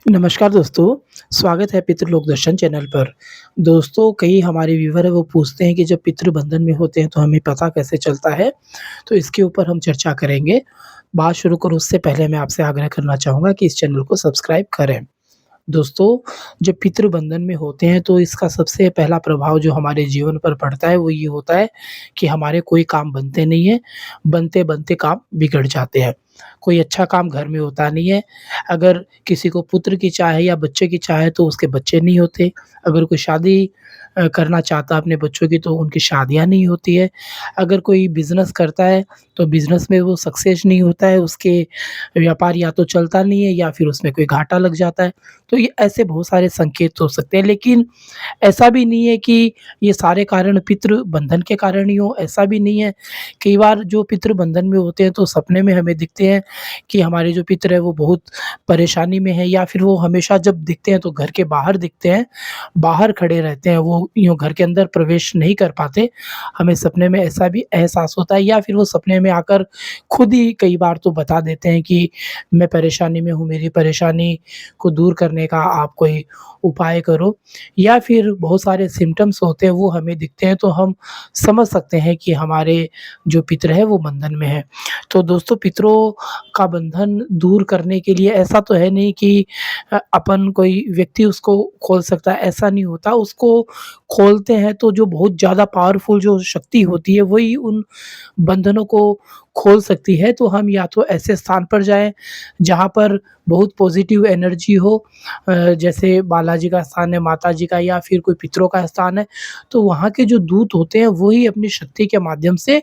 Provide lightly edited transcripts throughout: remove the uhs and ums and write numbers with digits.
नमस्कार दोस्तों, स्वागत है पितृलोक दर्शन चैनल पर। दोस्तों, कई हमारे व्यूअर हैं वो पूछते हैं कि जब पितृ बंधन में होते हैं तो हमें पता कैसे चलता है? तो इसके ऊपर हम चर्चा करेंगे। बात शुरू करूँ उससे पहले मैं आपसे आग्रह करना चाहूँगा कि इस चैनल को सब्सक्राइब करें। दोस्तों, जब पितृ बंधन में होते हैं तो इसका सबसे पहला प्रभाव जो हमारे जीवन पर पड़ता है वो ये होता है कि हमारे कोई काम बनते नहीं हैं, बनते-बनते काम बिगड़ जाते हैं। कोई अच्छा काम घर में होता नहीं है, अगर किसी को पुत्र की चाह है या बच्चे की चाह है तो उसके बच्चे नहीं होते, अगर कोई शादी करना चाहता है अपने बच्चों की तो उनकी शादियाँ नहीं होती है, अगर कोई बिज़नेस करता है तो बिज़नेस में वो सक्सेस नहीं होता है, उसके व्यापार या तो चलता नहीं है या फिर उसमें कोई घाटा लग जाता है। तो ये ऐसे बहुत सारे संकेत हो सकते हैं, लेकिन ऐसा भी नहीं है कि ये सारे कारण पितृ बंधन के कारण ही हो, ऐसा भी नहीं है। कई बार जो पितृ बंधन में होते हैं तो सपने में हमें दिखते हैं कि हमारे जो पितृ हैं वो बहुत परेशानी में हैं या फिर वो हमेशा जब दिखते हैं तो घर के बाहर दिखते हैं, बाहर खड़े रहते हैं, वो यूँ घर के अंदर प्रवेश नहीं कर पाते। हमें सपने में ऐसा भी एहसास होता है या फिर वो सपने में आकर खुद ही कई बार तो बता देते हैं कि मैं परेशानी में हूँ, मेरी परेशानी को दूर करने का आप कोई उपाय करो, या फिर बहुत सारे सिम्पटम्स होते हैं वो हमें दिखते हैं तो हम समझ सकते हैं कि हमारे जो पितृ हैं वो बंधन में हैं। तो दोस्तों, पितरों का बंधन दूर करने के लिए ऐसा तो है नहीं कि अपन कोई व्यक्ति उसको खोल सकता है, ऐसा नहीं होता। उसको खोलते हैं तो जो बहुत ज़्यादा पावरफुल जो शक्ति होती है वही उन बंधनों को खोल सकती है। तो हम या तो ऐसे स्थान पर जाएँ जहाँ पर बहुत पॉज़िटिव एनर्जी हो, जैसे बालाजी का स्थान है, माताजी का या फिर कोई पितरों का स्थान है, तो वहाँ के जो दूत होते हैं वो ही अपनी शक्ति के माध्यम से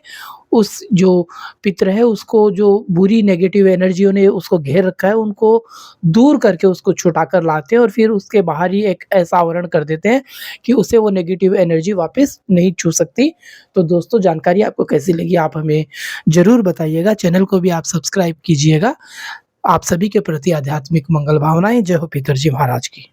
उस जो पितर है उसको, जो बुरी नेगेटिव एनर्जियों ने उसको घेर रखा है, उनको दूर करके उसको छुटा कर लाते हैं और फिर उसके बाहर ही एक ऐसा आवरण कर देते हैं कि उसे वो नेगेटिव एनर्जी वापस नहीं छू सकती। तो दोस्तों, जानकारी आपको कैसी लगी आप हमें ज़रूर बताइएगा। चैनल को भी आप सब्सक्राइब कीजिएगा। आप सभी के प्रति आध्यात्मिक मंगल भावनाएँ। जय हो पितरजी महाराज की।